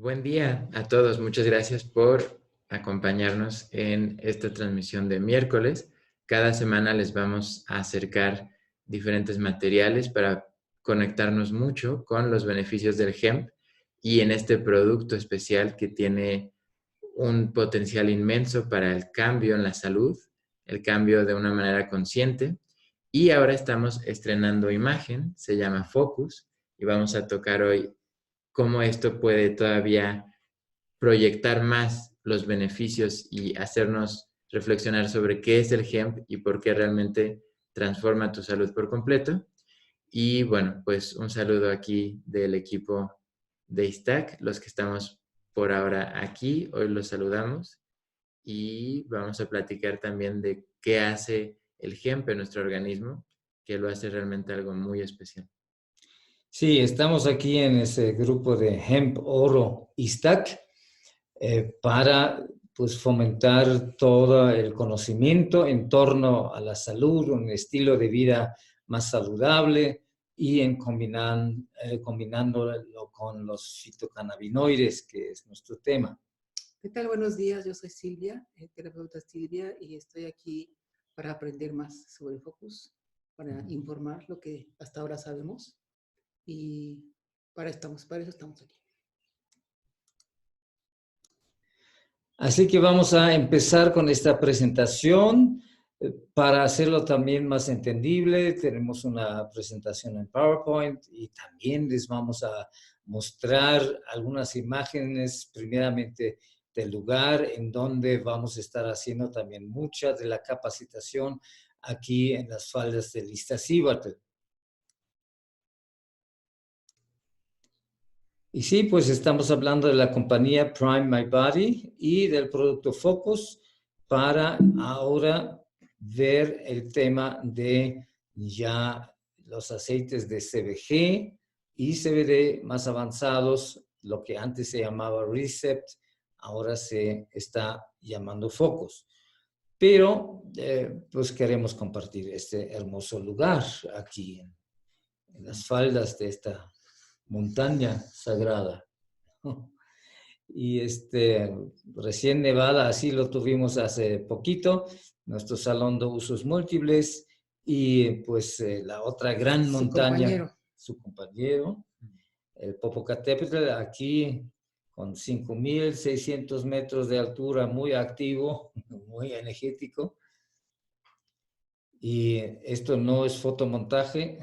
Buen día a todos. Muchas gracias por acompañarnos en esta transmisión de miércoles. Cada semana les vamos a acercar diferentes materiales para conectarnos mucho con los beneficios del hemp y en este producto especial que tiene un potencial inmenso para el cambio en la salud, el cambio de una manera consciente. Y ahora estamos estrenando imagen, se llama Focus, y vamos a tocar hoy cómo esto puede todavía proyectar más los beneficios y hacernos reflexionar sobre qué es el hemp y por qué realmente transforma tu salud por completo. Y bueno, pues un saludo aquí del equipo de ISTAC, los que estamos por ahora aquí, hoy los saludamos y vamos a platicar también de qué hace el hemp en nuestro organismo, que lo hace realmente algo muy especial. Sí, estamos aquí en ese grupo de Hemp Oro ISTAC para pues, fomentar todo el conocimiento en torno a la salud, un estilo de vida más saludable y combinándolo con los fitocannabinoides, que es nuestro tema. ¿Qué tal? Buenos días, yo soy Silvia, terapeuta Silvia, y estoy aquí para aprender más sobre Focus, para informar lo que hasta ahora sabemos, y para eso estamos aquí. Así que vamos a empezar con esta presentación. Para hacerlo también más entendible, tenemos una presentación en PowerPoint y también les vamos a mostrar algunas imágenes, primeramente del lugar en donde vamos a estar haciendo también mucha de la capacitación aquí en las faldas del Iztaccíhuatl. Y sí, pues estamos hablando de la compañía Prime My Body y del producto Focus para ahora ver el tema de ya los aceites de CBG y CBD más avanzados, lo que antes se llamaba Recept, ahora se está llamando Focus. Pero pues queremos compartir este hermoso lugar aquí en las faldas de esta montaña sagrada. Y recién nevada, así lo tuvimos hace poquito, nuestro salón de usos múltiples y pues la otra gran montaña, su compañero, el Popocatépetl, aquí con 5.600 metros de altura, muy activo, muy energético. Y esto no es fotomontaje,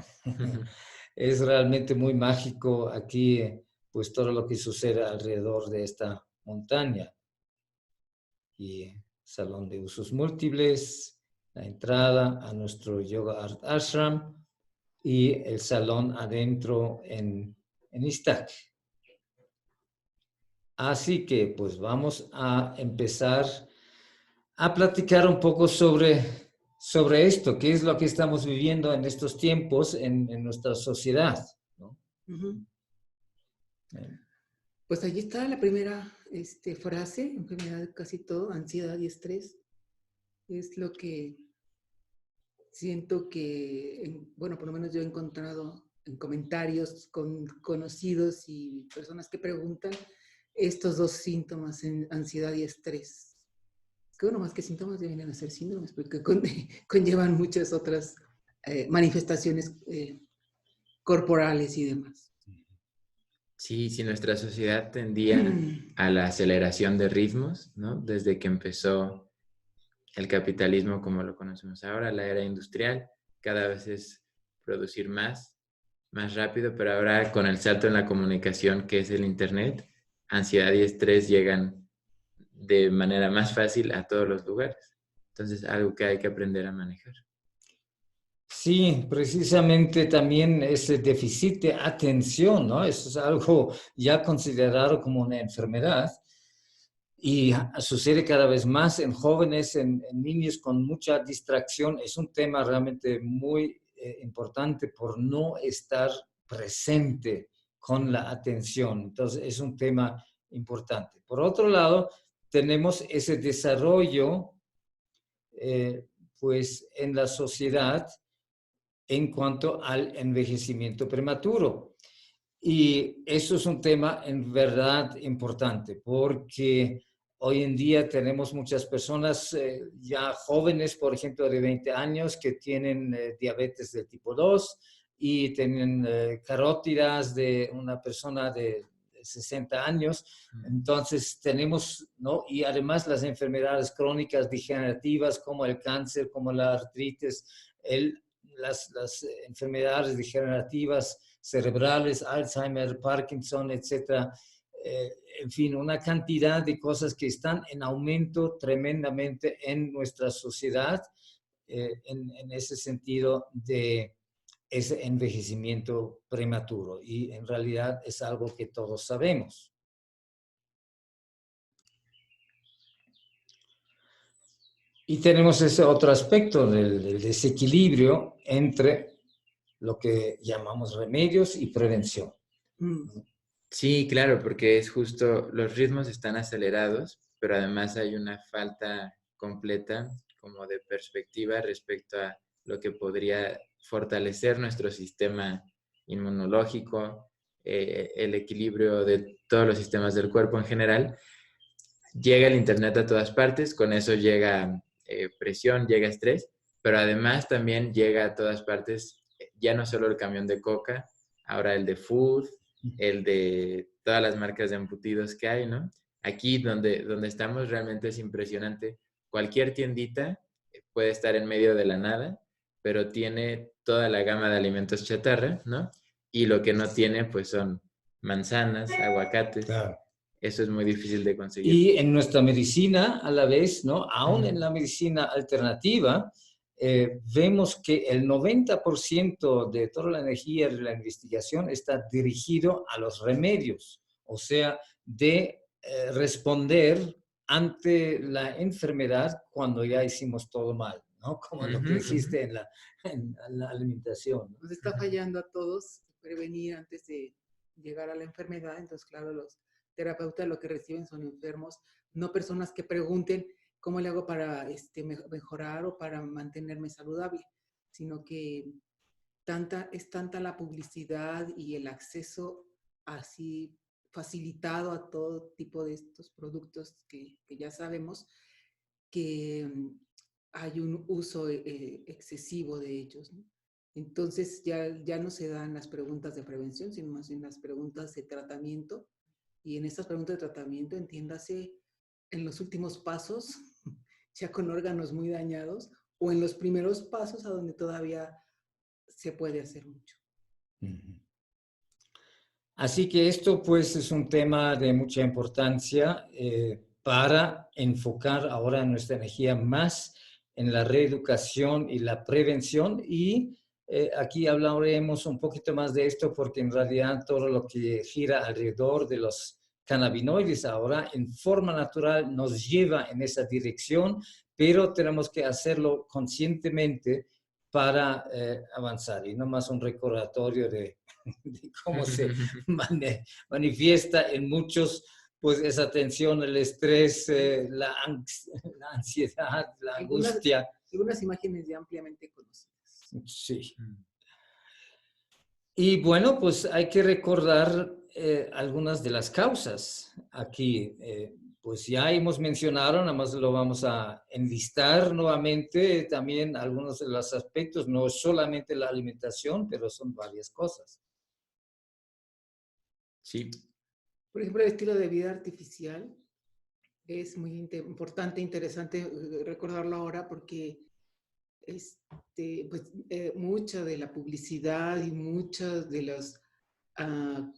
es realmente muy mágico aquí, pues todo lo que sucede alrededor de esta montaña. Y salón de usos múltiples, la entrada a nuestro Yoga Art Ashram y el salón adentro en ISTAC. Así que pues vamos a empezar a platicar un poco sobre esto, qué es lo que estamos viviendo en estos tiempos en nuestra sociedad, ¿no? Uh-huh. Pues allí está la primera frase, enfermedad de casi todo, ansiedad y estrés. Es lo que siento que, bueno, por lo menos yo he encontrado en comentarios con conocidos y personas que preguntan estos dos síntomas, ansiedad y estrés. Que uno más que síntomas vienen a ser síndromes, porque conllevan muchas otras manifestaciones corporales y demás. Sí, si nuestra sociedad tendía a la aceleración de ritmos, ¿no? Desde que empezó el capitalismo como lo conocemos ahora, la era industrial, cada vez es producir más rápido, pero ahora con el salto en la comunicación que es el internet, ansiedad y estrés llegan de manera más fácil a todos los lugares. Entonces, algo que hay que aprender a manejar. Sí, precisamente también ese déficit de atención, ¿no? Eso es algo ya considerado como una enfermedad y sucede cada vez más en jóvenes, en niños con mucha distracción. Es un tema realmente muy importante por no estar presente con la atención. Entonces, es un tema importante. Por otro lado, tenemos ese desarrollo, pues, en la sociedad en cuanto al envejecimiento prematuro. Y eso es un tema en verdad importante porque hoy en día tenemos muchas personas ya jóvenes, por ejemplo, de 20 años, que tienen diabetes de tipo 2 y tienen carótidas de una persona de 60 años. Entonces tenemos, ¿no? Y además las enfermedades crónicas degenerativas como el cáncer, como la artritis, las enfermedades degenerativas cerebrales, Alzheimer, Parkinson, etcétera. En fin, una cantidad de cosas que están en aumento tremendamente en nuestra sociedad en ese sentido de ese envejecimiento prematuro. Y en realidad es algo que todos sabemos. Y tenemos ese otro aspecto del desequilibrio entre lo que llamamos remedios y prevención. Sí, claro, porque es justo, los ritmos están acelerados, pero además hay una falta completa como de perspectiva respecto a lo que podría fortalecer nuestro sistema inmunológico, el equilibrio de todos los sistemas del cuerpo en general. Llega el internet a todas partes, con eso llega presión, llega estrés, pero además también llega a todas partes, ya no solo el camión de coca, ahora el de food, el de todas las marcas de embutidos que hay, ¿no? Aquí donde estamos realmente es impresionante. Cualquier tiendita puede estar en medio de la nada, pero tiene toda la gama de alimentos chatarra, ¿no? Y lo que no tiene, pues son manzanas, aguacates. Claro. Eso es muy difícil de conseguir. Y en nuestra medicina, a la vez, ¿no? Aún en la medicina alternativa, vemos que el 90% de toda la energía de la investigación está dirigido a los remedios, o sea, de responder ante la enfermedad cuando ya hicimos todo mal, ¿no? Como lo que dijiste en la alimentación. Nos está fallando a todos prevenir antes de llegar a la enfermedad. Entonces, claro, los terapeutas lo que reciben son enfermos, no personas que pregunten cómo le hago para mejorar o para mantenerme saludable, sino que es tanta la publicidad y el acceso así facilitado a todo tipo de estos productos que ya sabemos que hay un uso excesivo de ellos, ¿no? Entonces ya no se dan las preguntas de prevención, sino más bien las preguntas de tratamiento. Y en estas preguntas de tratamiento, entiéndase, en los últimos pasos, ya con órganos muy dañados, o en los primeros pasos a donde todavía se puede hacer mucho. Así que esto pues es un tema de mucha importancia para enfocar ahora nuestra energía más en la reeducación y la prevención y aquí hablaremos un poquito más de esto porque en realidad todo lo que gira alrededor de los cannabinoides ahora en forma natural nos lleva en esa dirección, pero tenemos que hacerlo conscientemente para avanzar y no más un recordatorio de cómo se manifiesta en muchos, pues esa tensión, el estrés, la ansiedad, la angustia. Algunas imágenes ya ampliamente conocidas. Sí. Y bueno, pues hay que recordar algunas de las causas aquí. Pues ya hemos mencionado, nada más lo vamos a enlistar nuevamente, también algunos de los aspectos, no solamente la alimentación, pero son varias cosas. Sí. Por ejemplo, el estilo de vida artificial es muy importante, interesante recordarlo ahora porque pues, mucha de la publicidad y muchas de las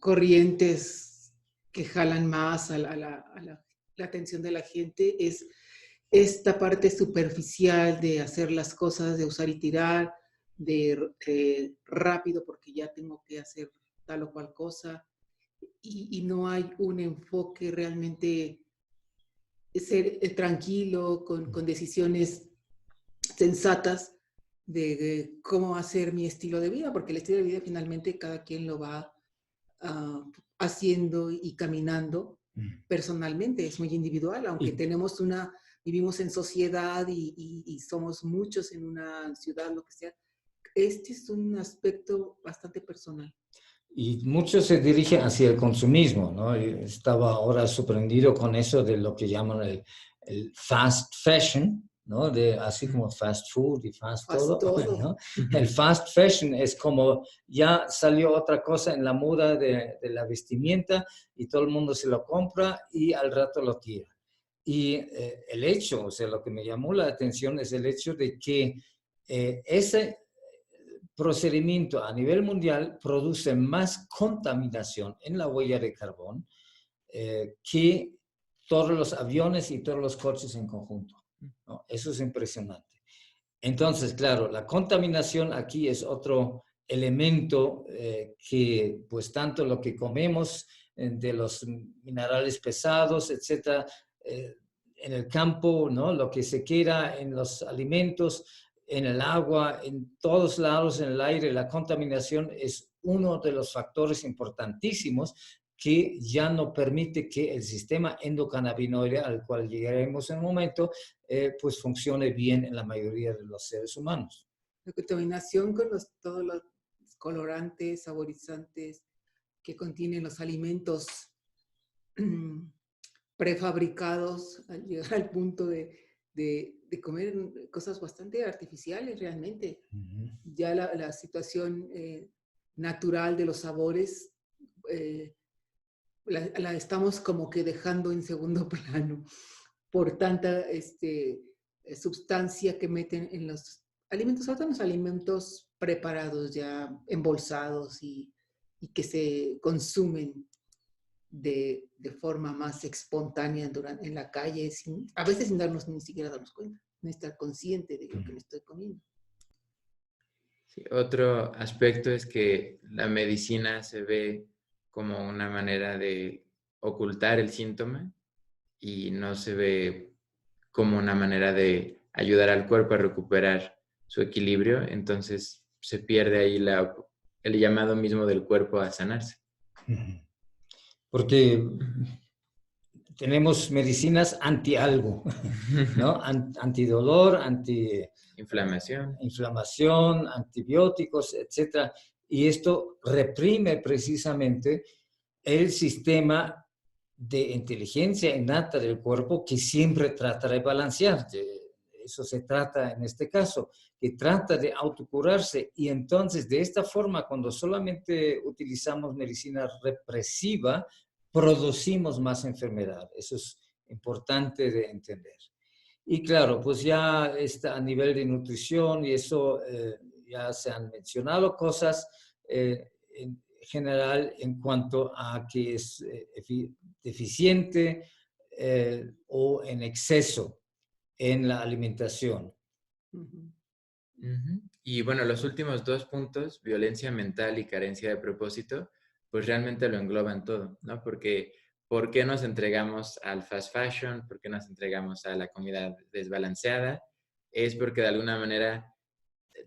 corrientes que jalan más a la atención de la gente es esta parte superficial de hacer las cosas, de usar y tirar, de rápido porque ya tengo que hacer tal o cual cosa y no hay un enfoque realmente ser tranquilo, con decisiones sensatas de cómo hacer mi estilo de vida, porque el estilo de vida finalmente cada quien lo va haciendo y caminando personalmente, es muy individual, aunque vivimos en sociedad y somos muchos en una ciudad, lo que sea. Este es un aspecto bastante personal. Y muchos se dirigen hacia el consumismo, ¿no? Y estaba ahora sorprendido con eso de lo que llaman el fast fashion, ¿no? Así como fast food y fast Haz todo, todo. ¿no? El fast fashion es como ya salió otra cosa en la moda de la vestimenta y todo el mundo se lo compra y al rato lo tira. Y el hecho, o sea, lo que me llamó la atención es el hecho de que ese procedimiento a nivel mundial produce más contaminación en la huella de carbón que todos los aviones y todos los coches en conjunto, ¿no? Eso es impresionante. Entonces, claro, la contaminación aquí es otro elemento que, pues, tanto lo que comemos de los minerales pesados, etcétera, en el campo, ¿no? Lo que se queda en los alimentos, en el agua, en todos lados, en el aire, la contaminación es uno de los factores importantísimos que ya no permite que el sistema endocannabinoide, al cual llegaremos en un momento, pues funcione bien en la mayoría de los seres humanos. La contaminación con todos los colorantes, saborizantes que contienen los alimentos prefabricados, al llegar al punto de comer cosas bastante artificiales realmente. Ya la situación natural de los sabores la estamos como que dejando en segundo plano por tanta sustancia que meten en los alimentos, sobre todo en los alimentos preparados ya embolsados y que se consumen de forma más espontánea en la calle, a veces sin darnos ni siquiera darnos cuenta, no estar consciente de lo que me estoy comiendo. Sí, otro aspecto es que la medicina se ve como una manera de ocultar el síntoma y no se ve como una manera de ayudar al cuerpo a recuperar su equilibrio, entonces se pierde ahí el llamado mismo del cuerpo a sanarse. Porque tenemos medicinas anti algo, ¿no? Antidolor, Inflamación. inflamación, antibióticos, etcétera. Y esto reprime precisamente el sistema de inteligencia innata del cuerpo que siempre trata de balancear. Eso se trata en este caso, que trata de autocurarse. Y entonces, de esta forma, cuando solamente utilizamos medicina represiva, producimos más enfermedad. Eso es importante de entender. Y claro, pues ya está a nivel de nutrición y eso ya se han mencionado cosas en general en cuanto a que es deficiente o en exceso en la alimentación. Uh-huh. Y bueno, los últimos dos puntos, violencia mental y carencia de propósito, pues realmente lo engloban todo, ¿no? Porque ¿por qué nos entregamos al fast fashion? ¿Por qué nos entregamos a la comida desbalanceada? Es porque de alguna manera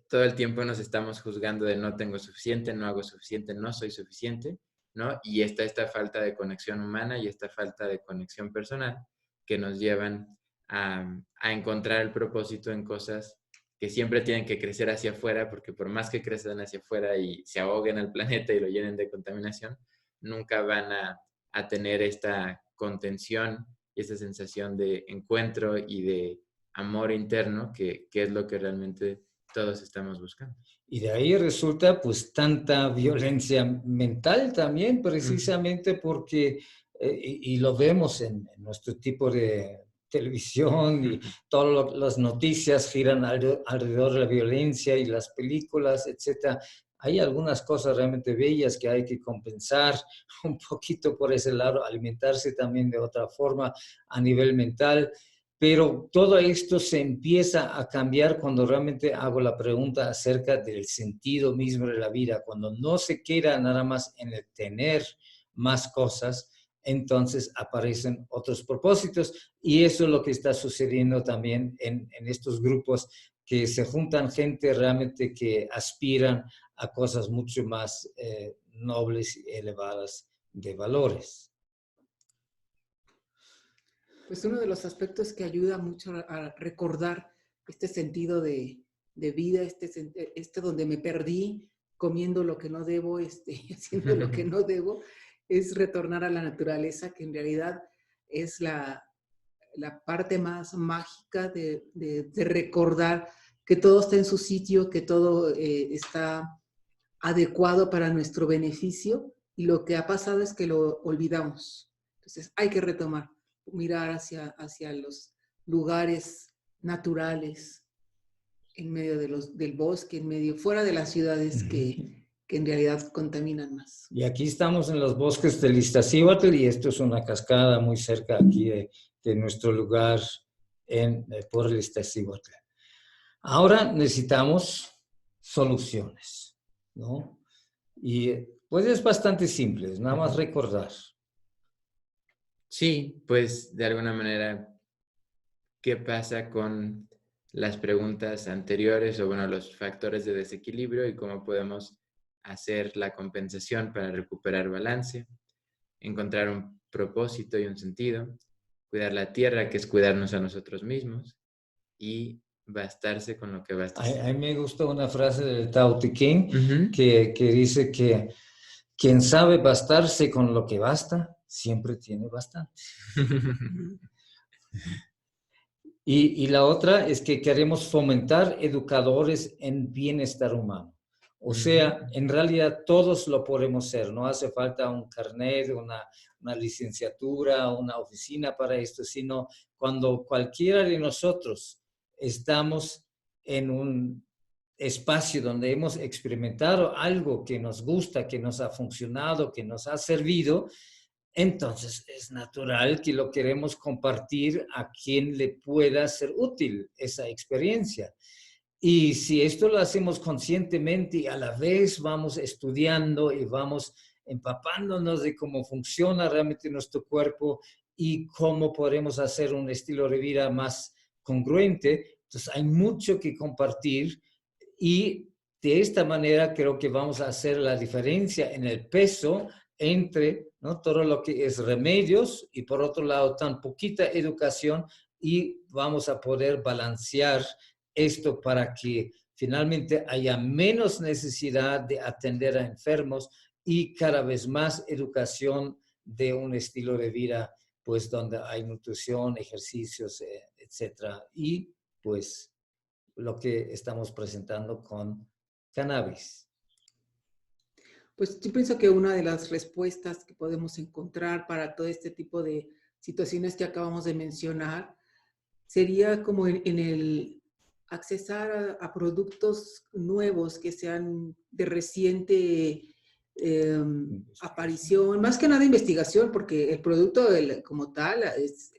todo el tiempo nos estamos juzgando de no tengo suficiente, no hago suficiente, no soy suficiente, ¿no? Y está esta falta de conexión humana y esta falta de conexión personal que nos llevan a encontrar el propósito en cosas que siempre tienen que crecer hacia afuera, porque por más que crezcan hacia afuera y se ahoguen al planeta y lo llenen de contaminación, nunca van a tener esta contención y esta sensación de encuentro y de amor interno, que es lo que realmente todos estamos buscando. Y de ahí resulta pues tanta violencia mental también, precisamente porque, y lo vemos en nuestro tipo de televisión y todas las noticias giran alrededor de la violencia y las películas, etcétera. Hay algunas cosas realmente bellas que hay que compensar un poquito por ese lado, alimentarse también de otra forma a nivel mental. Pero todo esto se empieza a cambiar cuando realmente hago la pregunta acerca del sentido mismo de la vida. Cuando no se queda nada más en el tener más cosas, entonces aparecen otros propósitos. Y eso es lo que está sucediendo también en estos grupos que se juntan gente realmente que aspiran a cosas mucho más nobles y elevadas de valores. Pues uno de los aspectos que ayuda mucho a recordar este sentido de vida, este donde me perdí comiendo lo que no debo, haciendo lo que no debo, es retornar a la naturaleza, que en realidad es la parte más mágica de recordar que todo está en su sitio, que todo está adecuado para nuestro beneficio, y lo que ha pasado es que lo olvidamos. Entonces hay que retomar, mirar hacia los lugares naturales, en medio del bosque, fuera de las ciudades que en realidad contaminan más. Y aquí estamos en los bosques del Iztaccíhuatl, y esto es una cascada muy cerca aquí de nuestro lugar por el Iztaccíhuatl. Ahora necesitamos soluciones, ¿no? Y pues es bastante simple, es nada más recordar. Sí, pues de alguna manera, ¿qué pasa con las preguntas anteriores o bueno, los factores de desequilibrio y cómo podemos hacer la compensación para recuperar balance, encontrar un propósito y un sentido, cuidar la tierra, que es cuidarnos a nosotros mismos, y bastarse con lo que basta. A mí me gustó una frase del Tao Te Ching que dice que quien sabe bastarse con lo que basta, siempre tiene bastante. Y la otra es que queremos fomentar educadores en bienestar humano. O sea, en realidad todos lo podemos ser, no hace falta un carnet, una licenciatura, una oficina para esto, sino cuando cualquiera de nosotros estamos en un espacio donde hemos experimentado algo que nos gusta, que nos ha funcionado, que nos ha servido, entonces es natural que lo queremos compartir a quien le pueda ser útil esa experiencia. Y si esto lo hacemos conscientemente y a la vez vamos estudiando y vamos empapándonos de cómo funciona realmente nuestro cuerpo y cómo podemos hacer un estilo de vida más congruente, entonces hay mucho que compartir, y de esta manera creo que vamos a hacer la diferencia en el peso entre, ¿no?, todo lo que es remedios y por otro lado tan poquita educación, y vamos a poder balancear esto para que finalmente haya menos necesidad de atender a enfermos y cada vez más educación de un estilo de vida, pues donde hay nutrición, ejercicios, etcétera, y pues lo que estamos presentando con cannabis. Pues yo pienso que una de las respuestas que podemos encontrar para todo este tipo de situaciones que acabamos de mencionar sería como en el accesar a productos nuevos que sean de reciente aparición, más que nada investigación, porque el producto como tal es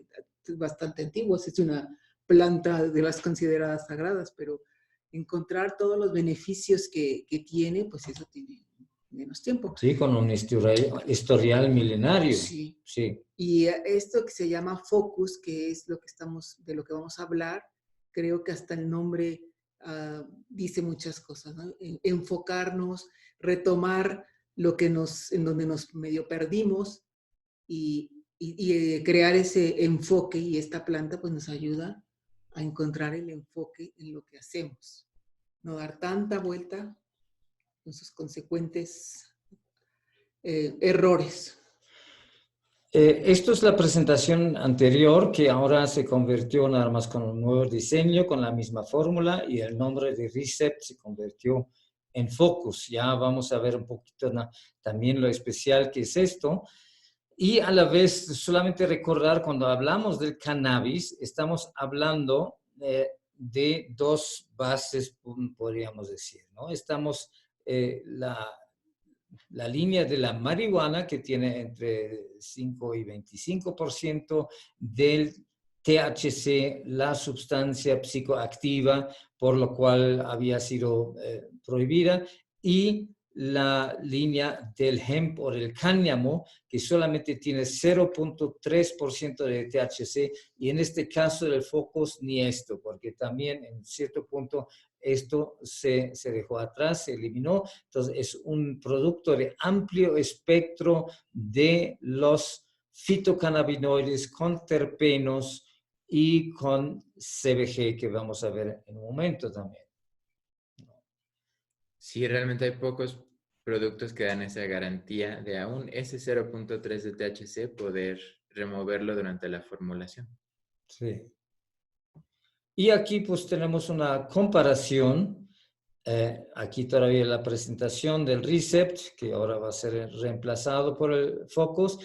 bastante antiguo, es una planta de las consideradas sagradas, pero encontrar todos los beneficios que tiene, pues eso tiene menos tiempo. Sí, con un historial milenario. Sí. Sí. Y esto que se llama focus, que es de lo que vamos a hablar, creo que hasta el nombre dice muchas cosas, ¿no? Enfocarnos, retomar en donde nos medio perdimos y crear ese enfoque, y esta planta pues nos ayuda a encontrar el enfoque en lo que hacemos. No dar tanta vuelta con sus consecuentes errores. Esto es la presentación anterior, que ahora se convirtió nada más con un nuevo diseño, con la misma fórmula, y el nombre de ReCept se convirtió en Focus. Ya vamos a ver un poquito también lo especial que es esto. Y a la vez, solamente recordar, cuando hablamos del cannabis, estamos hablando de dos bases, podríamos decir, ¿no? Estamos la línea de la marihuana, que tiene entre 5 y 25% del THC, la sustancia psicoactiva, por lo cual había sido prohibida, y la línea del hemp o del cáñamo, que solamente tiene 0.3% de THC, y en este caso del Focus ni esto, porque también en cierto punto esto se dejó atrás, se eliminó. Entonces es un producto de amplio espectro de los fitocannabinoides con terpenos y con CBG, que vamos a ver en un momento también. Sí, realmente hay pocos productos que dan esa garantía de aún ese 0.3 de THC poder removerlo durante la formulación. Sí. Y aquí pues tenemos una comparación. Aquí todavía la presentación del Recept, que ahora va a ser reemplazado por el Focus,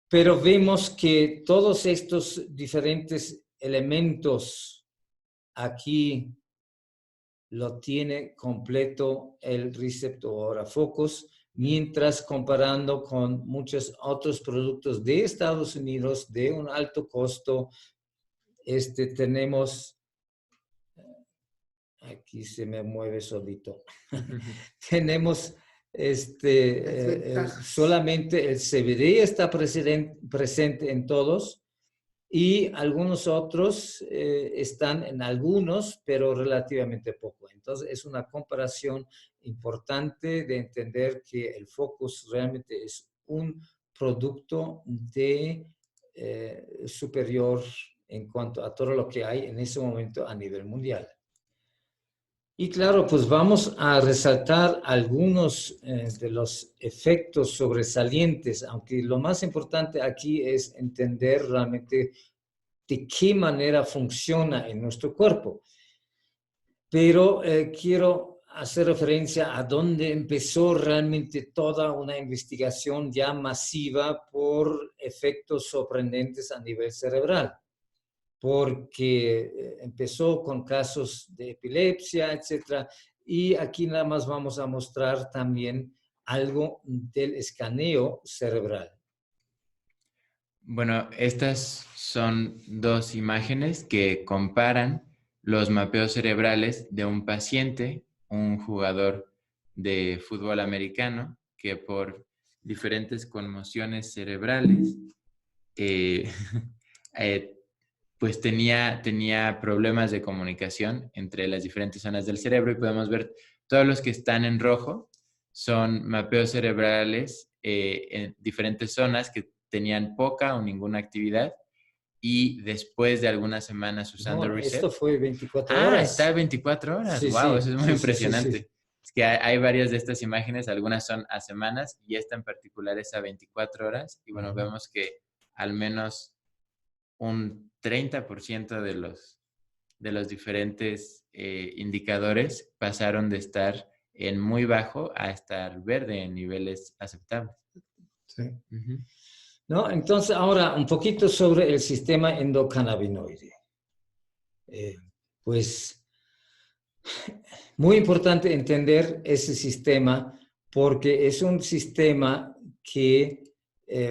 pero vemos que todos estos diferentes elementos aquí lo tiene completo el Recept o ahora Focus, mientras comparando con muchos otros productos de Estados Unidos de un alto costo, tenemos, aquí se me mueve solito, tenemos solamente el CBD está presente en todos y algunos otros están en algunos, pero relativamente poco. Entonces es una comparación importante de entender que el Focus realmente es un producto de superior en cuanto a todo lo que hay en ese momento a nivel mundial. Y claro, pues vamos a resaltar algunos de los efectos sobresalientes, aunque lo más importante aquí es entender realmente de qué manera funciona en nuestro cuerpo. Pero quiero hacer referencia a dónde empezó realmente toda una investigación ya masiva por efectos sorprendentes a nivel cerebral, porque empezó con casos de epilepsia, etcétera, y aquí nada más vamos a mostrar también algo del escaneo cerebral. Bueno, estas son dos imágenes que comparan los mapeos cerebrales de un paciente, un jugador de fútbol americano, que por diferentes conmociones cerebrales, pues tenía problemas de comunicación entre las diferentes zonas del cerebro, y podemos ver todos los que están en rojo son mapeos cerebrales en diferentes zonas que tenían poca o ninguna actividad, y después de algunas semanas usando Reset. Esto fue 24 horas. Está 24 horas. Sí, Wow, sí, eso es muy sí, impresionante. sí. Es que hay varias de estas imágenes, algunas son a semanas y esta en particular es a 24 horas. Y bueno, vemos que al menos un 30% de los diferentes indicadores pasaron de estar en muy bajo a estar verde en niveles aceptables. Sí. ¿No? Entonces, ahora un poquito sobre el sistema endocannabinoide. Pues, muy importante entender ese sistema porque es un sistema que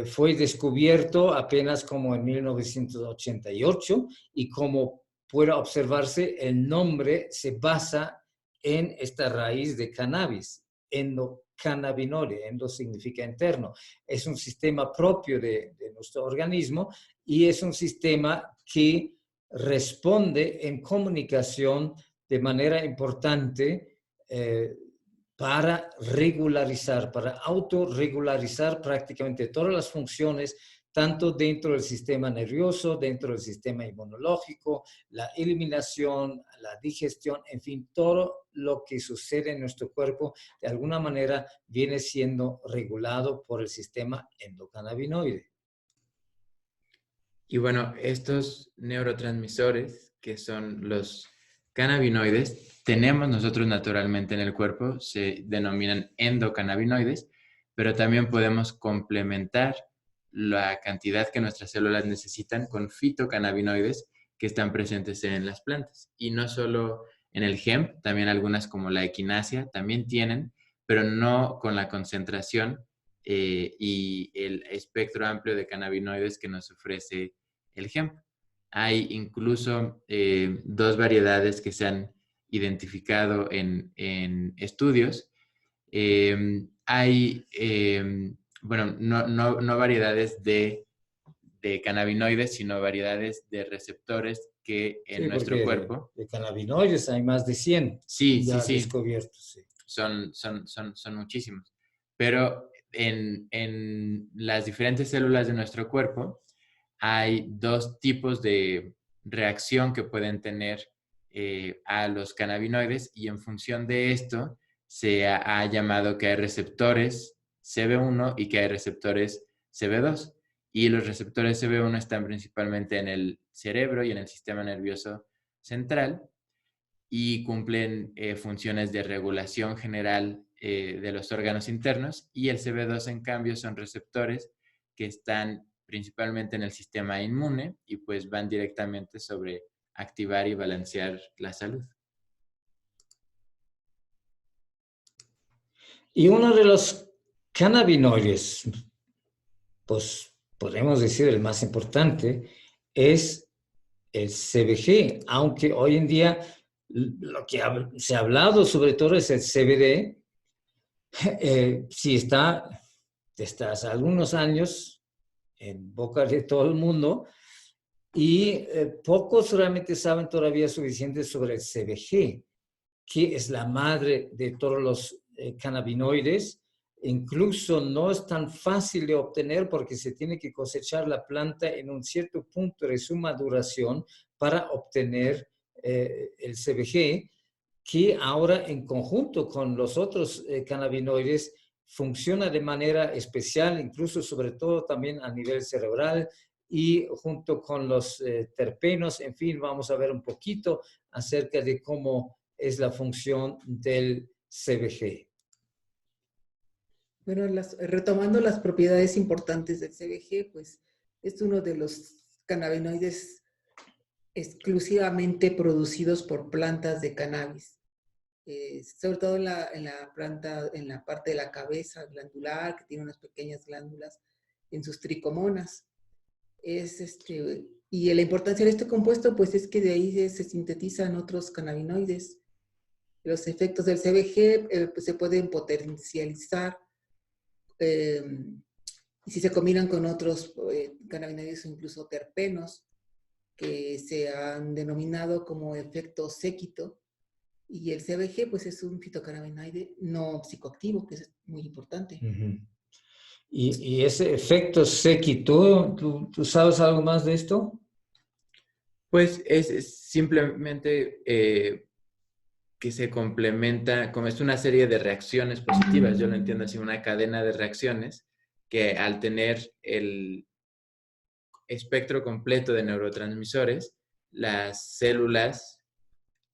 fue descubierto apenas como en 1988 y como puede observarse, el nombre se basa en esta raíz de cannabis, endocannabinoide, endo significa interno. Es un sistema propio de nuestro organismo y es un sistema que responde en comunicación de manera importante para regularizar, para autorregularizar prácticamente todas las funciones, tanto dentro del sistema nervioso, dentro del sistema inmunológico, la eliminación, la digestión, en fin, todo lo que sucede en nuestro cuerpo de alguna manera viene siendo regulado por el sistema endocannabinoide. Y bueno, estos neurotransmisores, que son los cannabinoides, tenemos nosotros naturalmente en el cuerpo, se denominan endocannabinoides, pero también podemos complementar la cantidad que nuestras células necesitan con fitocannabinoides que están presentes en las plantas. Y no solo en el hemp, también algunas como la equinacia también tienen, pero no con la concentración y el espectro amplio de cannabinoides que nos ofrece el hemp. Hay incluso dos variedades que se han identificado en estudios. Bueno, no variedades de cannabinoides, sino variedades de receptores que en nuestro cuerpo... De cannabinoides hay más de 100 ya descubiertos. Sí. Son muchísimos. Pero en las diferentes células de nuestro cuerpo hay dos tipos de reacción que pueden tener a los cannabinoides, y en función de esto se ha llamado que hay receptores CB1 y que hay receptores CB2. Y los receptores CB1 están principalmente en el cerebro y en el sistema nervioso central y cumplen funciones de regulación general de los órganos internos. Y el CB2, en cambio, son receptores que están principalmente en el sistema inmune y pues van directamente sobre activar y balancear la salud. Y uno de los cannabinoides, pues podemos decir el más importante, es el CBG, aunque hoy en día lo que se ha hablado sobre todo es el CBD. Sí está desde hace algunos años en boca de todo el mundo y pocos realmente saben todavía suficiente sobre el CBG, que es la madre de todos los cannabinoides. Incluso no es tan fácil de obtener porque se tiene que cosechar la planta en un cierto punto de su maduración para obtener el CBG, que ahora en conjunto con los otros cannabinoides funciona de manera especial, incluso sobre todo también a nivel cerebral y junto con los terpenos. En fin, vamos a ver un poquito acerca de cómo es la función del CBG. Bueno, retomando las propiedades importantes del CBG, pues es uno de los cannabinoides exclusivamente producidos por plantas de cannabis. Sobre todo en la planta, en la parte de la cabeza glandular, que tiene unas pequeñas glándulas en sus tricomonas. Y la importancia de este compuesto, pues es que de ahí se sintetizan otros cannabinoides. Los efectos del CBG pues se pueden potencializar y si se combinan con otros cannabinoides o incluso terpenos que se han denominado como efecto séquito. Y el CBG pues es un fitocannabinoide no psicoactivo, que es muy importante. Y ese efecto séquito, ¿tú sabes algo más de esto? Pues es simplemente que se complementa, como es una serie de reacciones positivas, yo lo entiendo así, una cadena de reacciones que al tener el espectro completo de neurotransmisores, las células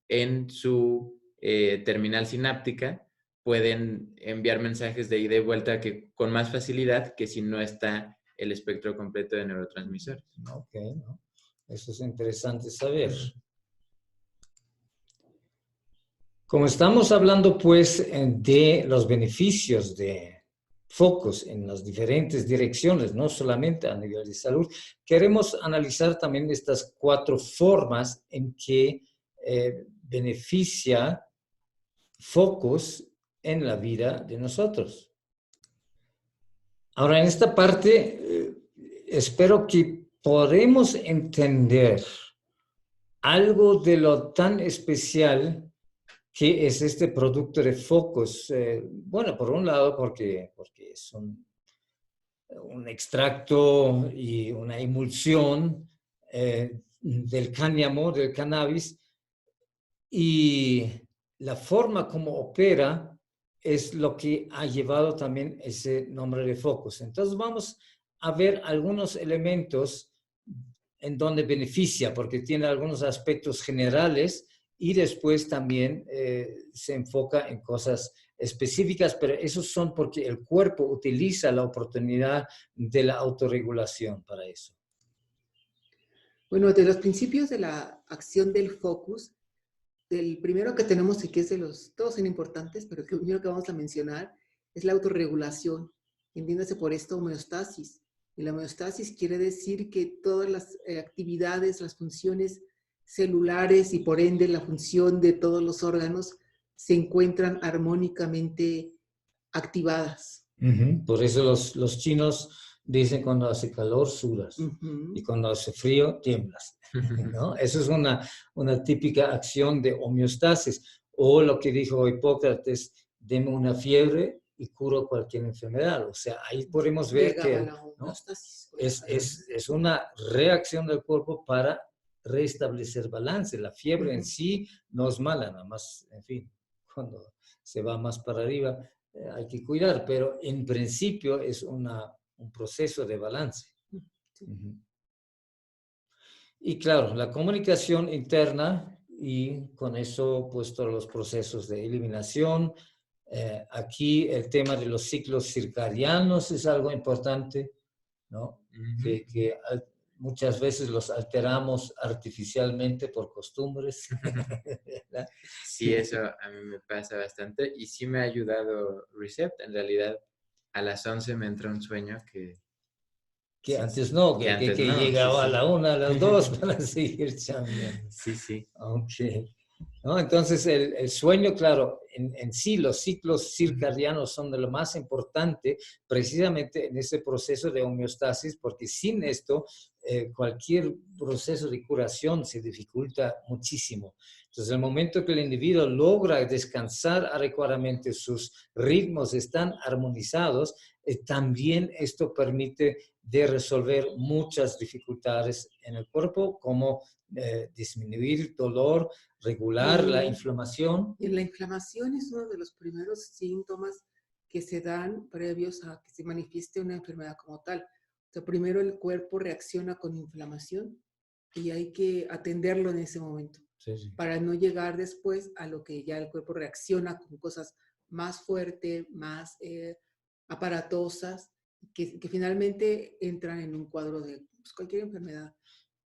en su terminal sináptica pueden enviar mensajes de ida y vuelta con más facilidad que si no está el espectro completo de neurotransmisores. Ok, ¿no? Eso es interesante saber. Como estamos hablando pues de los beneficios de focos en las diferentes direcciones, no solamente a nivel de salud, queremos analizar también estas 4 formas en que beneficia focos en la vida de nosotros. Ahora, en esta parte, espero que podamos entender algo de lo tan especial que es este producto de focos. Bueno, por un lado, porque es un extracto y una emulsión del cáñamo, del cannabis, y la forma como opera es lo que ha llevado también ese nombre de focos. Entonces vamos a ver algunos elementos en donde beneficia, porque tiene algunos aspectos generales y después también se enfoca en cosas específicas, pero esos son porque el cuerpo utiliza la oportunidad de la autorregulación para eso. Bueno, de los principios de la acción del focus, el primero que tenemos y que es de los, todos son importantes, pero el primero que vamos a mencionar es la autorregulación. Entiéndase por esto homeostasis. Y la homeostasis quiere decir que todas las actividades, las funciones celulares y por ende la función de todos los órganos se encuentran armónicamente activadas. Por eso los chinos dicen cuando hace calor sudas y cuando hace frío tiemblas, ¿no? Eso es una típica acción de homeostasis. O lo que dijo Hipócrates, deme una fiebre y curo cualquier enfermedad. O sea, ahí podemos ver que, ¿no? es una reacción del cuerpo para restablecer balance. La fiebre en sí no es mala, nada más, en fin, cuando se va más para arriba, hay que cuidar, pero en principio es un proceso de balance. Sí. Y claro, la comunicación interna y con eso pues todos los procesos de eliminación. Aquí el tema de los ciclos circadianos es algo importante, ¿no? Que muchas veces los alteramos artificialmente por costumbres. Sí, eso a mí me pasa bastante y sí me ha ayudado Recept. En realidad, a las 11 me entra un sueño que antes no, que antes no. llegaba Sí, a la 1, a las 2 para seguir chambeando. Sí. Ok. ¿No? Entonces, el sueño, claro, en sí, los ciclos circadianos son de lo más importante precisamente en ese proceso de homeostasis, porque sin esto, cualquier proceso de curación se dificulta muchísimo. Entonces, el momento que el individuo logra descansar adecuadamente, sus ritmos están armonizados, también esto permite de resolver muchas dificultades en el cuerpo, como disminuir dolor, regular la inflamación. Y la inflamación es uno de los primeros síntomas que se dan previos a que se manifieste una enfermedad como tal. O sea, primero el cuerpo reacciona con inflamación y hay que atenderlo en ese momento, para no llegar después a lo que ya el cuerpo reacciona con cosas más fuertes, más aparatosas, que finalmente entran en un cuadro de pues, cualquier enfermedad.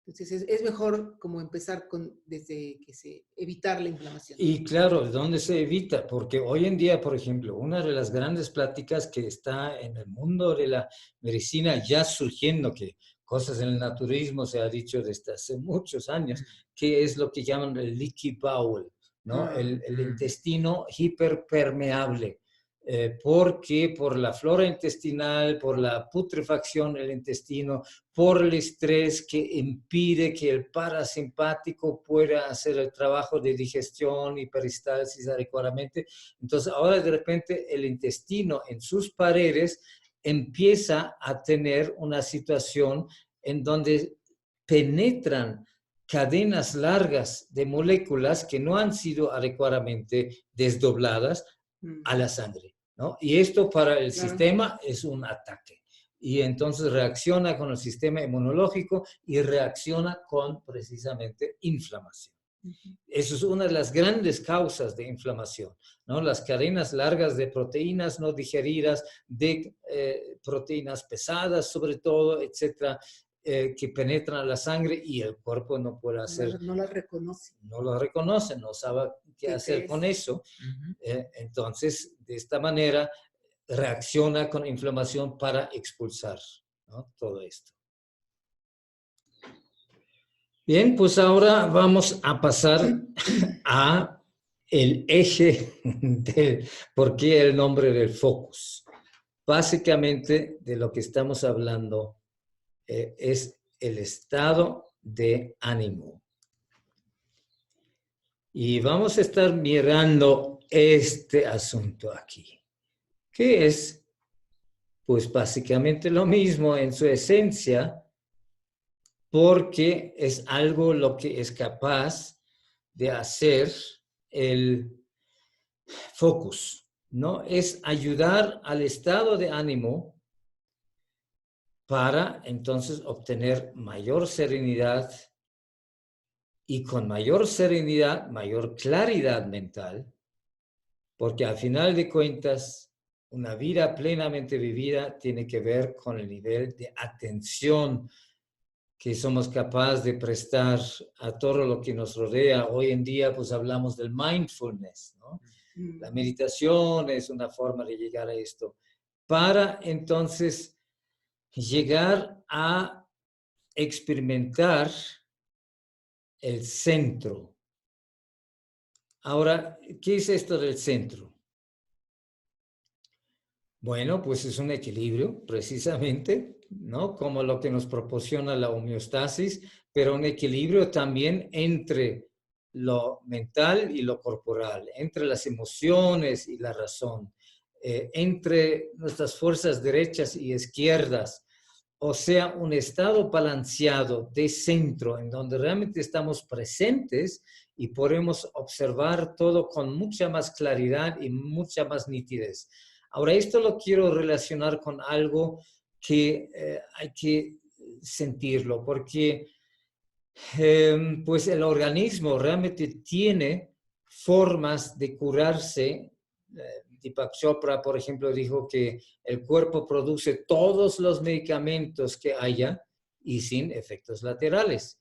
Entonces es mejor como empezar desde que se evitar la inflamación. Y claro, ¿dónde se evita? Porque hoy en día, por ejemplo, una de las grandes pláticas que está en el mundo de la medicina ya surgiendo, que cosas en el naturismo se ha dicho desde hace muchos años, que es lo que llaman el leaky bowel, ¿no? El intestino hiperpermeable. Porque por la flora intestinal, por la putrefacción del intestino, por el estrés que impide que el parasimpático pueda hacer el trabajo de digestión y peristalsis adecuadamente. Entonces, ahora de repente el intestino en sus paredes empieza a tener una situación en donde penetran cadenas largas de moléculas que no han sido adecuadamente desdobladas a la sangre, ¿no? Y esto para el sistema es un ataque. Y entonces reacciona con el sistema inmunológico y reacciona con precisamente inflamación. Eso es una de las grandes causas de inflamación, ¿no? Las cadenas largas de proteínas no digeridas, de proteínas pesadas sobre todo, etcétera, que penetran a la sangre y el cuerpo no puede hacer. No las reconoce. No lo reconoce, no sabe qué hacer con eso. Entonces, de esta manera, reacciona con inflamación para expulsar, ¿no? Todo esto. Bien, pues ahora vamos a pasar a el eje del por qué el nombre del focus. Básicamente, de lo que estamos hablando es el estado de ánimo. Y vamos a estar mirando este asunto aquí, que es, pues básicamente lo mismo en su esencia, porque es algo lo que es capaz de hacer el focus, ¿no? Es ayudar al estado de ánimo para entonces obtener mayor serenidad y con mayor serenidad, mayor claridad mental, porque al final de cuentas, una vida plenamente vivida tiene que ver con el nivel de atención que somos capaces de prestar a todo lo que nos rodea. Hoy en día, pues hablamos del mindfulness, ¿no? La meditación es una forma de llegar a esto, para entonces llegar a experimentar el centro. Ahora, ¿qué es esto del centro? Bueno, pues es un equilibrio, precisamente, ¿no? Como lo que nos proporciona la homeostasis, pero un equilibrio también entre lo mental y lo corporal, entre las emociones y la razón, entre nuestras fuerzas derechas y izquierdas. O sea, un estado balanceado de centro en donde realmente estamos presentes y podemos observar todo con mucha más claridad y mucha más nitidez. Ahora, esto lo quiero relacionar con algo que hay que sentirlo, porque pues el organismo realmente tiene formas de curarse. Deepak Chopra, por ejemplo, dijo que el cuerpo produce todos los medicamentos que haya y sin efectos laterales.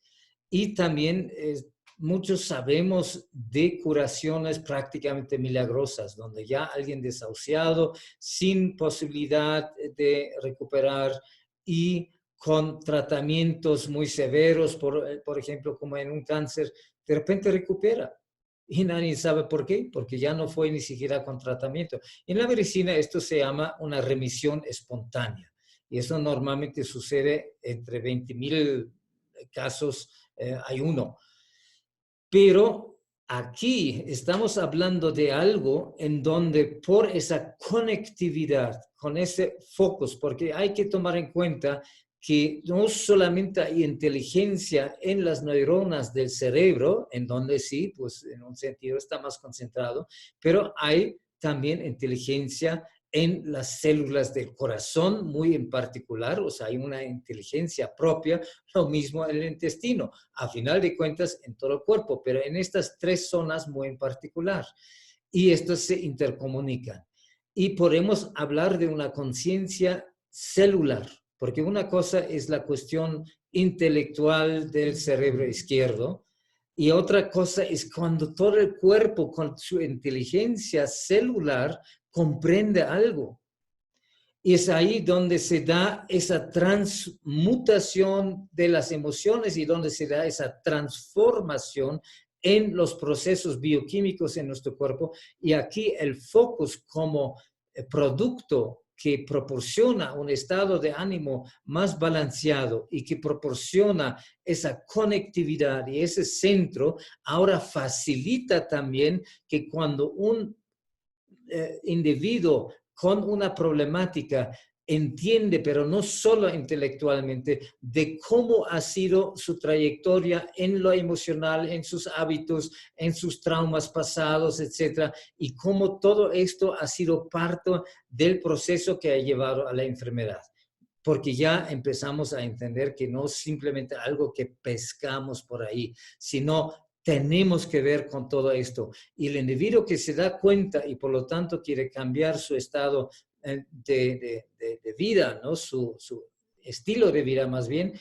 Y también muchos sabemos de curaciones prácticamente milagrosas, donde ya alguien desahuciado, sin posibilidad de recuperar y con tratamientos muy severos, por ejemplo, como en un cáncer, de repente recupera. Y nadie sabe por qué, porque ya no fue ni siquiera con tratamiento. En la medicina esto se llama una remisión espontánea. Y eso normalmente sucede entre 20,000 casos, hay uno. Pero aquí estamos hablando de algo en donde por esa conectividad, con ese focus, porque hay que tomar en cuenta que no solamente hay inteligencia en las neuronas del cerebro, en donde sí, pues en un sentido está más concentrado, pero hay también inteligencia en las células del corazón, muy en particular, o sea, hay una inteligencia propia, lo mismo en el intestino, a final de cuentas en todo el cuerpo, pero en estas tres zonas muy en particular. Y estos se intercomunican. Y podemos hablar de una conciencia celular, porque una cosa es la cuestión intelectual del cerebro izquierdo y otra cosa es cuando todo el cuerpo con su inteligencia celular comprende algo. Y es ahí donde se da esa transmutación de las emociones y donde se da esa transformación en los procesos bioquímicos en nuestro cuerpo. Y aquí el focus como producto que proporciona un estado de ánimo más balanceado y que proporciona esa conectividad y ese centro, ahora facilita también que cuando un individuo con una problemática entiende, pero no solo intelectualmente, de cómo ha sido su trayectoria en lo emocional, en sus hábitos, en sus traumas pasados, etcétera, y cómo todo esto ha sido parte del proceso que ha llevado a la enfermedad. Porque ya empezamos a entender que no es simplemente algo que pescamos por ahí, sino tenemos que ver con todo esto. Y el individuo que se da cuenta y por lo tanto quiere cambiar su estado de vida, ¿no? Su estilo de vida más bien,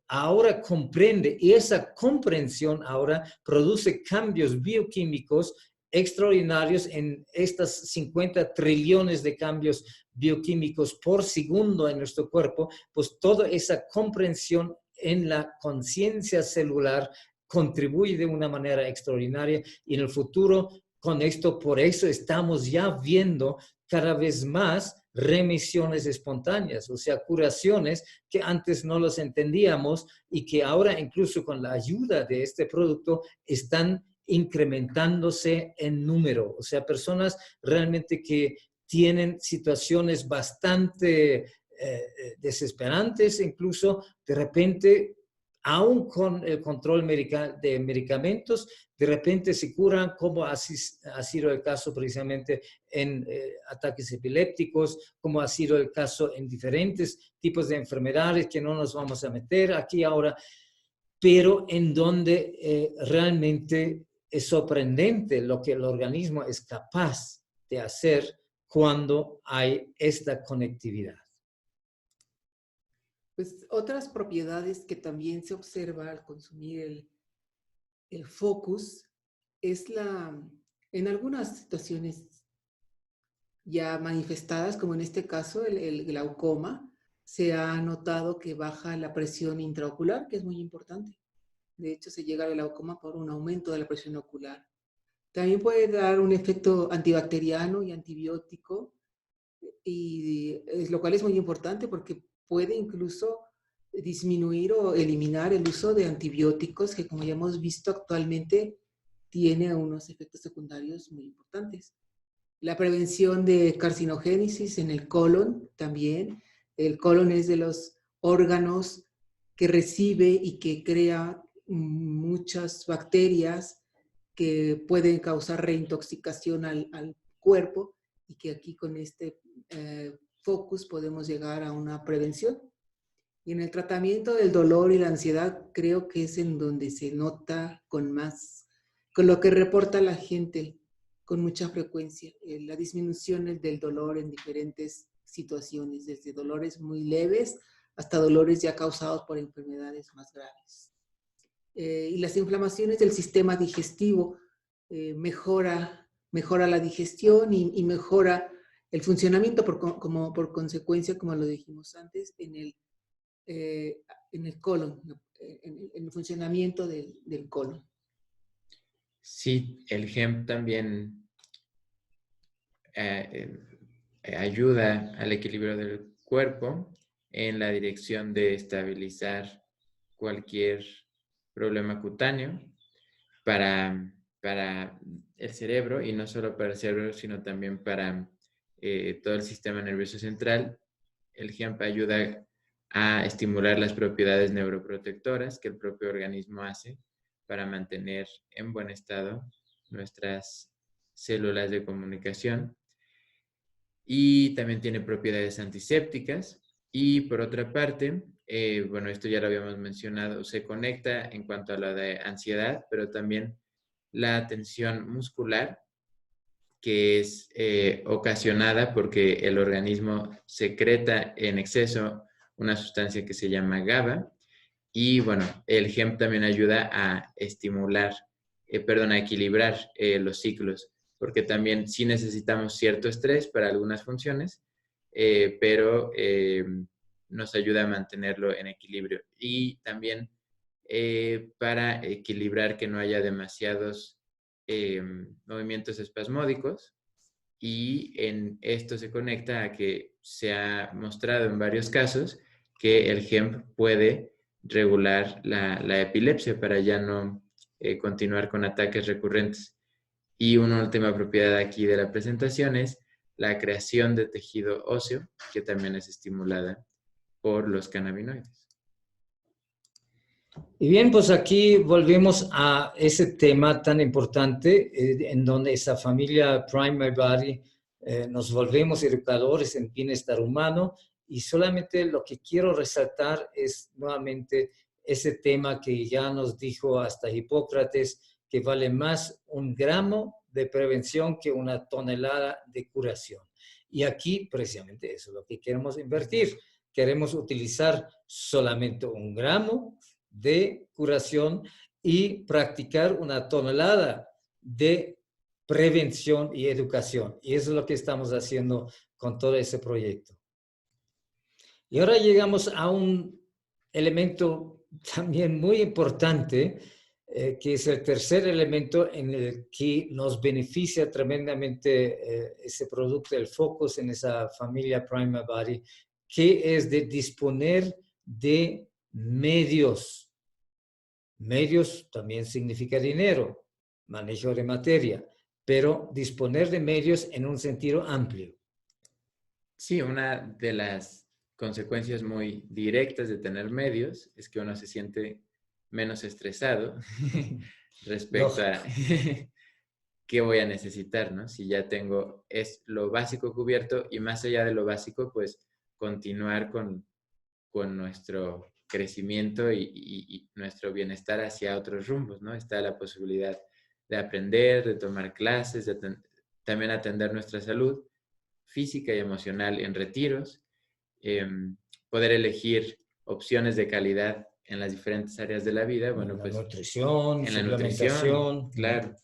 ahora comprende y esa comprensión ahora produce cambios bioquímicos extraordinarios en estas 50 trillones de cambios bioquímicos por segundo en nuestro cuerpo, pues toda esa comprensión en la conciencia celular contribuye de una manera extraordinaria y en el futuro con esto, por eso estamos ya viendo cada vez más remisiones espontáneas, o sea, curaciones que antes no los entendíamos y que ahora incluso con la ayuda de este producto están incrementándose en número, o sea, personas realmente que tienen situaciones bastante desesperantes, incluso de repente, aún con el control de medicamentos, de repente se curan, como ha sido el caso precisamente en ataques epilépticos, como ha sido el caso en diferentes tipos de enfermedades que no nos vamos a meter aquí ahora, pero en donde realmente es sorprendente lo que el organismo es capaz de hacer cuando hay esta conectividad. Pues otras propiedades que también se observa al consumir el focus es en algunas situaciones ya manifestadas, como en este caso el glaucoma, se ha notado que baja la presión intraocular, que es muy importante. De hecho, se llega al glaucoma por un aumento de la presión ocular. También puede dar un efecto antibacteriano y antibiótico, lo cual es muy importante porque puede incluso disminuir o eliminar el uso de antibióticos que, como ya hemos visto actualmente, tiene unos efectos secundarios muy importantes. La prevención de carcinogénesis en el colon también. El colon es de los órganos que recibe y que crea muchas bacterias que pueden causar reintoxicación al cuerpo y que aquí con este focus podemos llegar a una prevención. Y en el tratamiento del dolor y la ansiedad creo que es en donde se nota con lo que reporta la gente con mucha frecuencia, la disminución del dolor en diferentes situaciones, desde dolores muy leves hasta dolores ya causados por enfermedades más graves. Y las inflamaciones del sistema digestivo mejora la digestión y mejora el funcionamiento por consecuencia, como lo dijimos antes, en el colon, en el funcionamiento del colon. Sí, el hemp también ayuda al equilibrio del cuerpo en la dirección de estabilizar cualquier problema cutáneo para el cerebro, y no solo para el cerebro, sino también para todo el sistema nervioso central. El hemp ayuda a estimular las propiedades neuroprotectoras que el propio organismo hace para mantener en buen estado nuestras células de comunicación. Y también tiene propiedades antisépticas. Y por otra parte, bueno, esto ya lo habíamos mencionado, se conecta en cuanto a la de ansiedad, pero también la tensión muscular, que es ocasionada porque el organismo secreta en exceso una sustancia que se llama GABA. Y bueno, el hemp también ayuda a estimular, a equilibrar los ciclos, porque también sí necesitamos cierto estrés para algunas funciones, pero nos ayuda a mantenerlo en equilibrio. Y también para equilibrar que no haya demasiados movimientos espasmódicos, y en esto se conecta a que se ha mostrado en varios casos que el hemp puede regular la epilepsia para ya no continuar con ataques recurrentes. Y una última propiedad aquí de la presentación es la creación de tejido óseo, que también es estimulada por los cannabinoides. Y bien, pues aquí volvemos a ese tema tan importante en donde esa familia Prime My Body nos volvemos educadores en bienestar humano, y solamente lo que quiero resaltar es nuevamente ese tema que ya nos dijo hasta Hipócrates, que vale más 1 gramo de prevención que 1 tonelada de curación. Y aquí precisamente eso es lo que queremos invertir. Queremos utilizar solamente 1 gramo de curación y practicar 1 tonelada de prevención y educación. Y eso es lo que estamos haciendo con todo ese proyecto. Y ahora llegamos a un elemento también muy importante, que es el tercer elemento en el que nos beneficia tremendamente ese producto, el Focus en esa familia Prime My Body, que es de disponer de medios. Medios también significa dinero, manejo de materia, pero disponer de medios en un sentido amplio. Sí, una de las consecuencias muy directas de tener medios es que uno se siente menos estresado respecto a qué voy a necesitar, ¿no? Si ya tengo lo básico cubierto, y más allá de lo básico, pues continuar con nuestro crecimiento y nuestro bienestar hacia otros rumbos, ¿no? Está la posibilidad de aprender, de tomar clases, también atender nuestra salud física y emocional en retiros, poder elegir opciones de calidad en las diferentes áreas de la vida. Bueno, pues nutrición, en la nutrición, claro.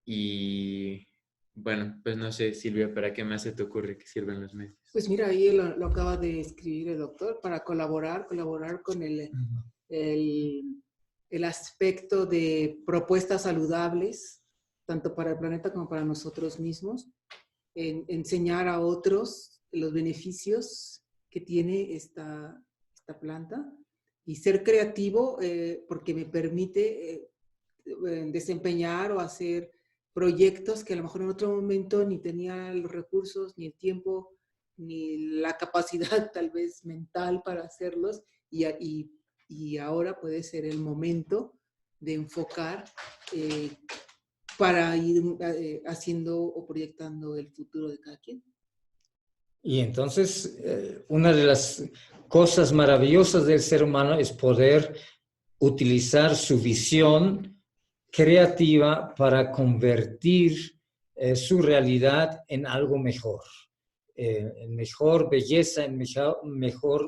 Y bueno, pues no sé, Silvia, ¿para qué más se te ocurre que sirven los medios? Pues mira, ahí lo acaba de escribir el doctor, para colaborar con el aspecto de propuestas saludables, tanto para el planeta como para nosotros mismos, enseñar a otros los beneficios que tiene esta planta, y ser creativo porque me permite desempeñar o hacer proyectos que a lo mejor en otro momento ni tenía los recursos, ni el tiempo, ni la capacidad tal vez mental para hacerlos, y ahora puede ser el momento enfocar para ir haciendo o proyectando el futuro de cada quien. Y entonces, una de las cosas maravillosas del ser humano es poder utilizar su visión creativa para convertir su realidad en algo mejor, en mejor belleza, en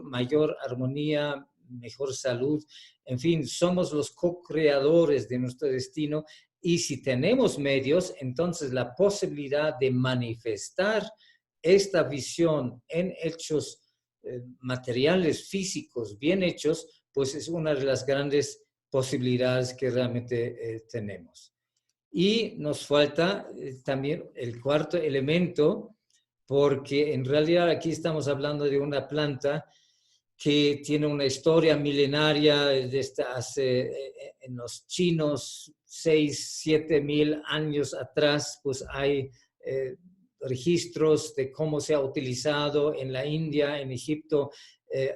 mayor armonía, mejor salud. En fin, somos los co-creadores de nuestro destino, y si tenemos medios, entonces la posibilidad de manifestar esta visión en hechos materiales, físicos, bien hechos, pues es una de las grandes posibilidades que realmente tenemos. Y nos falta también el cuarto elemento, porque en realidad aquí estamos hablando de una planta que tiene una historia milenaria desde hace, en los chinos, 6.000-7.000 años atrás, pues hay registros de cómo se ha utilizado en la India, en Egipto.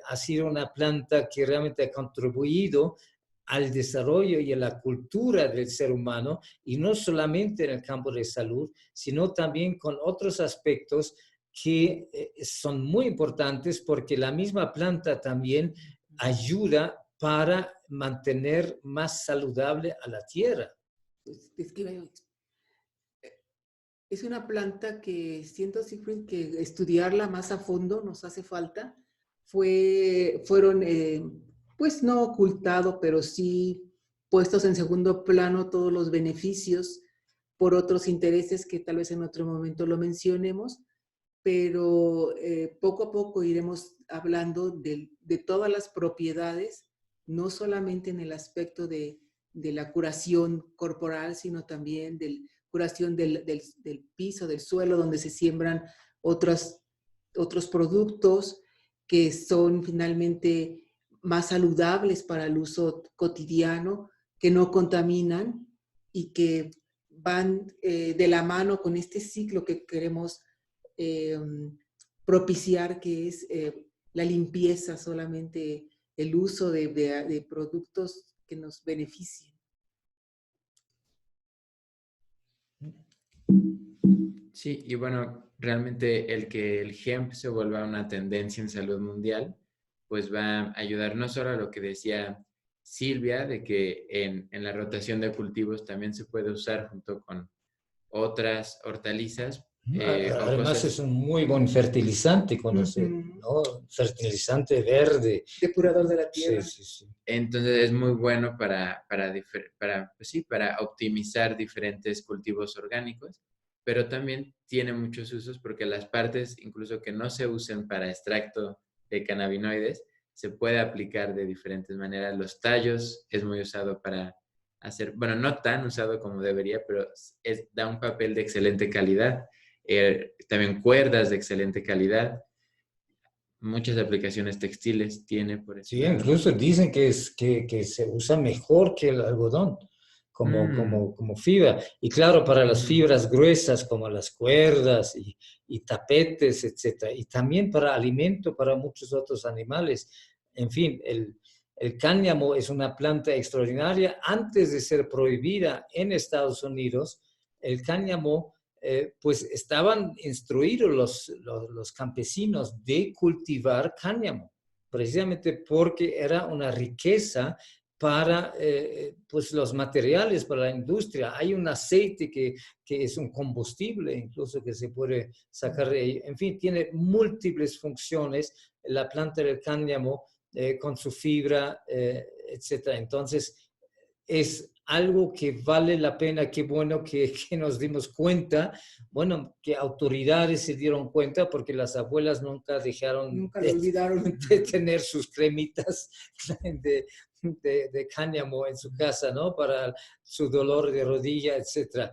Ha sido una planta que realmente ha contribuido al desarrollo y a la cultura del ser humano, y no solamente en el campo de salud, sino también con otros aspectos que son muy importantes, porque la misma planta también ayuda para mantener más saludable a la tierra. Es una planta que siento, Siegfried, que estudiarla más a fondo nos hace falta. Fueron, pues no ocultado, pero sí puestos en segundo plano todos los beneficios por otros intereses que tal vez en otro momento lo mencionemos, pero poco a poco iremos hablando de todas las propiedades, no solamente en el aspecto de la curación corporal, sino también de la curación del piso, del suelo, donde se siembran otros productos que son finalmente más saludables para el uso cotidiano, que no contaminan y que van de la mano con este ciclo que queremos propiciar, que es la limpieza, solamente el uso de productos que nos beneficien. Sí, y bueno, realmente el que el hemp se vuelva una tendencia en salud mundial, pues va a ayudar no solo a lo que decía Silvia, de que en la rotación de cultivos también se puede usar junto con otras hortalizas. Además es un muy buen fertilizante, ¿no? Fertilizante verde. Depurador de la tierra. Sí, sí, sí. Entonces es muy bueno para pues sí, para optimizar diferentes cultivos orgánicos, pero también tiene muchos usos porque las partes, incluso que no se usen para extracto de cannabinoides, se puede aplicar de diferentes maneras. Los tallos es muy usado para hacer, bueno, no tan usado como debería, pero da un papel de excelente calidad. También cuerdas de excelente calidad. Muchas aplicaciones textiles tiene por eso. Sí, incluso dicen que se usa mejor que el algodón como fibra. Y claro, para las fibras gruesas como las cuerdas y tapetes, etc. Y también para alimento para muchos otros animales. En fin, el cáñamo es una planta extraordinaria. Antes de ser prohibida en Estados Unidos, el cáñamo, pues estaban instruidos los campesinos de cultivar cáñamo, precisamente porque era una riqueza para pues los materiales, para la industria. Hay un aceite que es un combustible, incluso que se puede sacar de ahí. En fin, tiene múltiples funciones la planta del cáñamo con su fibra, etc. Entonces, es algo que vale la pena. Qué bueno que nos dimos cuenta, bueno, que autoridades se dieron cuenta, porque las abuelas nunca olvidaron de tener sus cremitas de cáñamo en su casa, ¿no? Para su dolor de rodilla, etc.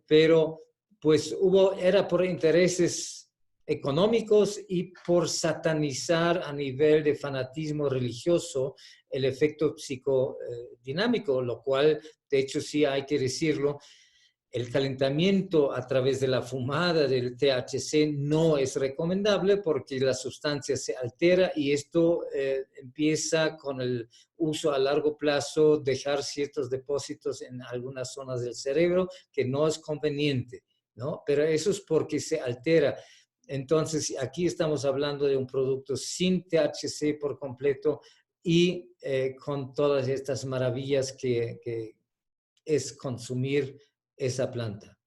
Pero pues era por intereses económicos y por satanizar a nivel de fanatismo religioso el efecto psicodinámico, lo cual, de hecho, sí hay que decirlo, El calentamiento a través de la fumada del THC no es recomendable porque la sustancia se altera y esto empieza con el uso a largo plazo, dejar ciertos depósitos en algunas zonas del cerebro que no es conveniente, ¿no? Pero eso es porque se altera. Entonces, aquí estamos hablando de un producto sin THC por completo y con todas estas maravillas que es consumir esa planta.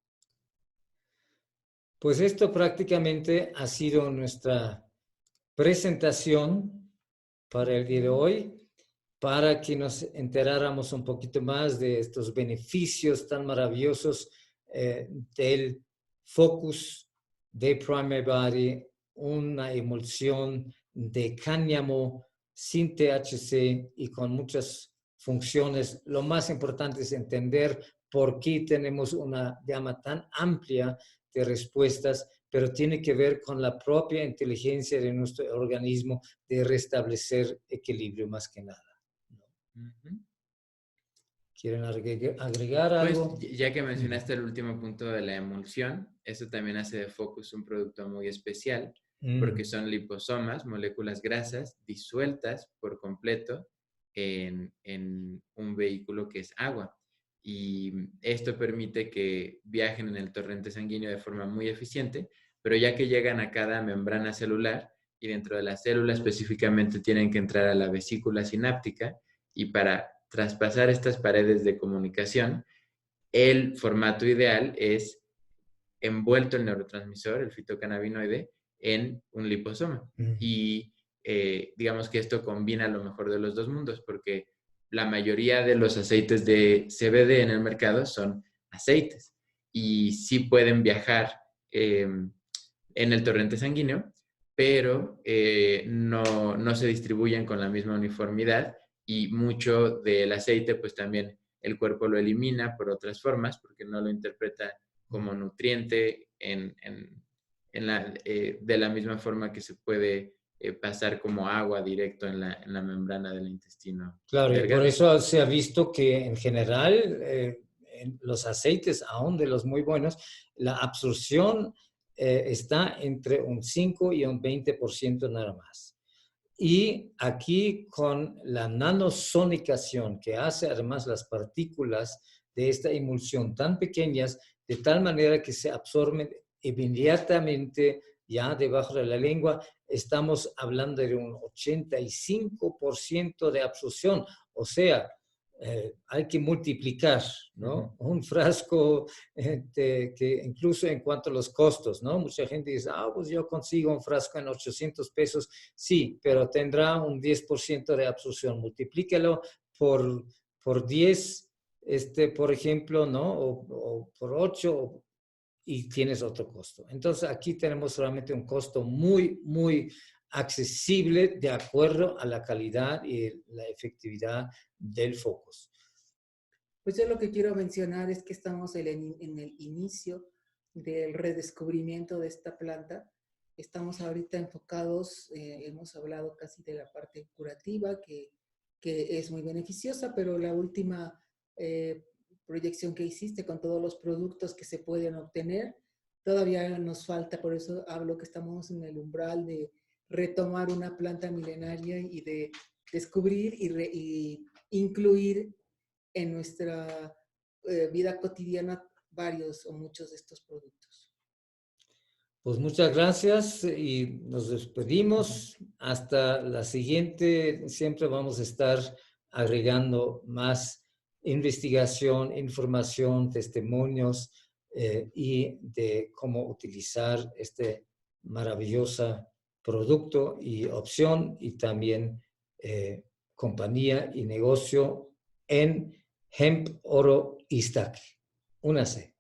Pues esto prácticamente ha sido nuestra presentación para el día de hoy, para que nos enteráramos un poquito más de estos beneficios tan maravillosos del Focus de Prime My Body, una emulsión de cáñamo sin THC y con muchas funciones. Lo más importante es entender por qué tenemos una gama tan amplia de respuestas, pero tiene que ver con la propia inteligencia de nuestro organismo de restablecer equilibrio más que nada. ¿Quieren agregar algo? Pues ya que mencionaste el último punto de la emulsión, eso también hace de Focus un producto muy especial, porque son liposomas, moléculas grasas disueltas por completo en un vehículo que es agua. Y esto permite que viajen en el torrente sanguíneo de forma muy eficiente, pero ya que llegan a cada membrana celular y dentro de la célula específicamente tienen que entrar a la vesícula sináptica y para traspasar estas paredes de comunicación, el formato ideal es envuelto el neurotransmisor, el fitocannabinoide, en un liposoma. Y digamos que esto combina lo mejor de los dos mundos, porque la mayoría de los aceites de CBD en el mercado son aceites y sí pueden viajar en el torrente sanguíneo, pero no se distribuyen con la misma uniformidad y mucho del aceite pues también el cuerpo lo elimina por otras formas porque no lo interpreta como nutriente de la misma forma que se puede pasar como agua directo en la membrana del intestino. Claro, delgado. y por eso se ha visto que en general en los aceites, aún de los muy buenos, la absorción está entre un 5 y un 20% nada más. Y aquí con la nanosonicación que hace además las partículas de esta emulsión tan pequeñas, de tal manera que se absorben inmediatamente ya debajo de la lengua, estamos hablando de un 85% de absorción. O sea, hay que multiplicar, ¿no? Un frasco que incluso en cuanto a los costos, ¿no? Mucha gente dice, pues yo consigo un frasco en 800 pesos. Sí, pero tendrá un 10% de absorción. Multiplícalo por 10, por ejemplo, ¿no? O por 8 y tienes otro costo. Entonces, aquí tenemos solamente un costo muy, muy accesible de acuerdo a la calidad y la efectividad del Focus. Pues yo lo que quiero mencionar es que estamos en el inicio del redescubrimiento de esta planta. Estamos ahorita enfocados, hemos hablado casi de la parte curativa, que es muy beneficiosa, pero la última proyección que hiciste con todos los productos que se pueden obtener, todavía nos falta, por eso hablo que estamos en el umbral de retomar una planta milenaria y de descubrir y incluir en nuestra vida cotidiana varios o muchos de estos productos. Pues muchas gracias y nos despedimos. Hasta la siguiente. Siempre vamos a estar agregando más investigación, información, testimonios y de cómo utilizar este maravilloso producto y opción y también compañía y negocio en Hemp Oro Iztaccui. Únase.